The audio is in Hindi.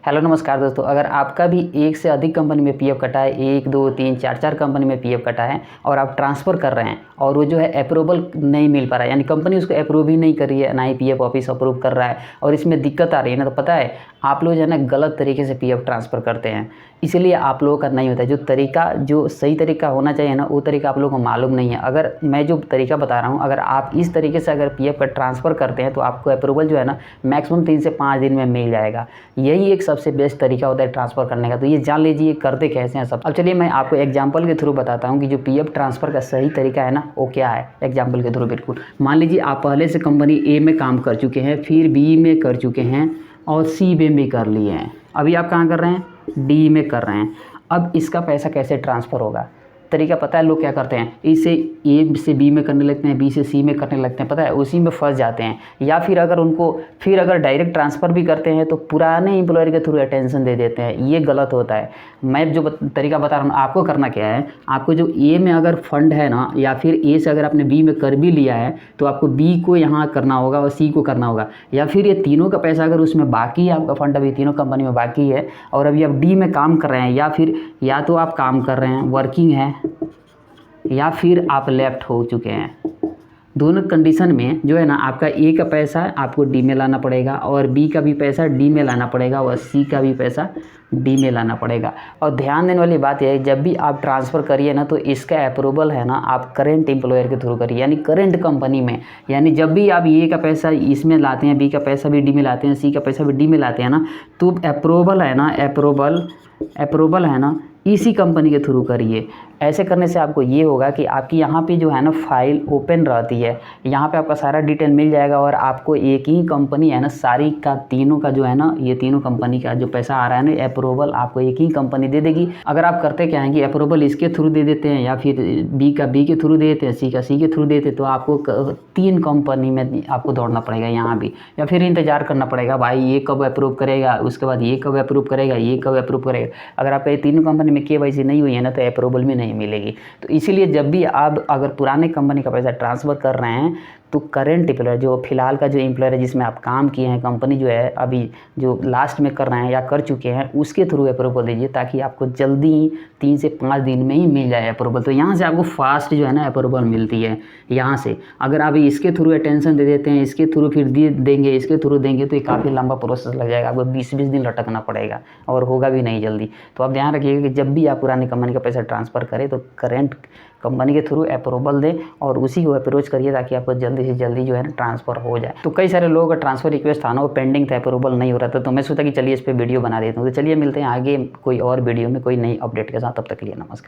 हेलो नमस्कार दोस्तों, अगर आपका भी एक से अधिक कंपनी में पीएफ कटा है, 1 2 3 4 4 कंपनी में पीएफ कटा है और आप ट्रांसफ़र कर रहे हैं और वो जो है अप्रूवल नहीं मिल पा रहा है, यानी कंपनी उसको अप्रूव ही नहीं कर रही है, ना ही पीएफ ऑफिस अप्रूव कर रहा है और इसमें दिक्कत आ रही है ना, तो पता है आप लोग जो है ना गलत तरीके से पीएफ ट्रांसफ़र करते हैं, इसलिए आप लोगों का नहीं होता है। जो सही तरीका होना चाहिए ना, वो तरीका आप लोगों को मालूम नहीं है। अगर मैं जो तरीका बता रहा हूँ, अगर आप इस तरीके से अगर पीएफ का ट्रांसफ़र करते हैं तो आपको अप्रूवल जो है ना मैक्सिमम 3 से 5 दिन में मिल जाएगा। यही एक सबसे बेस्ट तरीका होता है ट्रांसफ़र करने का। तो ये जान लीजिए करते कैसे हैं सब। अब चलिए मैं आपको एग्जांपल के थ्रू बताता हूँ कि जो पीएफ ट्रांसफ़र का सही तरीका है ना वो क्या है, एग्जांपल के थ्रू। बिल्कुल मान लीजिए आप पहले से कंपनी ए में काम कर चुके हैं, फिर बी में कर चुके हैं और सी में भी कर लिए हैं। अभी आप कहाँ कर रहे हैं? डी में कर रहे हैं। अब इसका पैसा कैसे ट्रांसफ़र होगा? तरीका पता है लोग क्या करते हैं, इसे ए से बी में करने लगते हैं, बी से सी में करने लगते हैं, पता है उसी में फंस जाते हैं। या फिर अगर डायरेक्ट ट्रांसफ़र भी करते हैं तो पुराने एम्प्लॉयर के थ्रू अटेंशन दे देते हैं, ये गलत होता है। मैं जो तरीका बता रहा हूँ आपको करना क्या है, आपको जो ए में अगर फंड है ना, या फिर ए से अगर आपने बी में कर भी लिया है तो आपको बी को यहाँ करना होगा और सी को करना होगा। या फिर ये तीनों का पैसा अगर उसमें बाकी है, आपका फंड अभी तीनों कंपनी में बाकी है और अभी आप डी में काम कर रहे हैं, या तो आप काम कर रहे हैं वर्किंग है या फिर आप लेफ्ट हो चुके हैं, दोनों कंडीशन में जो है ना आपका ए का पैसा आपको डी में लाना पड़ेगा और बी का भी पैसा डी में लाना पड़ेगा और सी का भी पैसा डी में लाना पड़ेगा। और ध्यान देने वाली बात यह है, जब भी आप ट्रांसफ़र करिए ना तो इसका अप्रूवल है ना आप करेंट एम्प्लॉयर के थ्रू करिए, यानी करेंट कंपनी में। यानी जब भी आप ए का पैसा इसमें लाते हैं, बी का पैसा भी डी में लाते हैं, सी का पैसा भी डी में लाते हैं ना, तो अप्रूवल है ना इसी कंपनी के थ्रू करिए। ऐसे करने से आपको ये होगा कि आपकी यहाँ पे जो है ना फाइल ओपन रहती है, यहाँ पे आपका सारा डिटेल मिल जाएगा और आपको एक ही कंपनी है ना सारी का तीनों का जो है ना, ये तीनों कंपनी का जो पैसा आ रहा है ना अप्रूवल आपको एक ही कंपनी दे देगी। अगर आप करते क्या है कि अप्रूवल इसके थ्रू दे देते हैं या फिर बी का बी के थ्रू दे देते हैं, सी का सी के थ्रू देते, तो आपको 3 कंपनी में आपको दौड़ना पड़ेगा यहाँ भी, या फिर इंतज़ार करना पड़ेगा भाई ये कब अप्रूव करेगा, उसके बाद ये कब अप्रूव करेगा, ये कब अप्रूव करेगा। अगर आपका ये तीनों कंपनी में केवाईसी नहीं हुई है ना तो अप्रूवल भी नहीं मिलेगी। तो इसीलिए जब भी आप अगर पुराने कंपनी का पैसा ट्रांसफ़र कर रहे हैं तो करेंट एम्प्लॉयर जो फिलहाल का जो एम्प्लॉयर है जिसमें आप काम किए हैं, कंपनी जो है अभी जो लास्ट में कर रहे हैं या कर चुके हैं, उसके थ्रू अप्रूवल दीजिए ताकि आपको जल्दी 3 से 5 दिन में ही मिल जाए अप्रूवल। तो यहाँ से आपको फास्ट जो है ना अप्रूवल मिलती है यहाँ से। अगर आप इसके थ्रू अटेंशन दे देते हैं, इसके थ्रू फिर देंगे, इसके थ्रू देंगे, तो ये काफ़ी लंबा प्रोसेस लग जाएगा, आपको 20-20 दिन लटकना पड़ेगा और होगा भी नहीं जल्दी। तो आप ध्यान रखिएगा कि जब भी आप पुरानी कंपनी का पैसा ट्रांसफ़र करें तो करेंट कंपनी के थ्रू अप्रूवल दें और उसी को अप्रोच करिए ताकि आपको जल्दी से जल्दी जो है ना ट्रांसफ़र हो जाए। तो कई सारे लोगों का ट्रांसफ़र रिक्वेस्ट था ना वो पेंडिंग था, अप्रूवल नहीं हो रहा था, तो मैं सोचा कि चलिए इस पर वीडियो बना देता हूँ। तो चलिए मिलते हैं आगे कोई और वीडियो में कोई नई अपडेट के साथ, तब तक के लिए नमस्कार।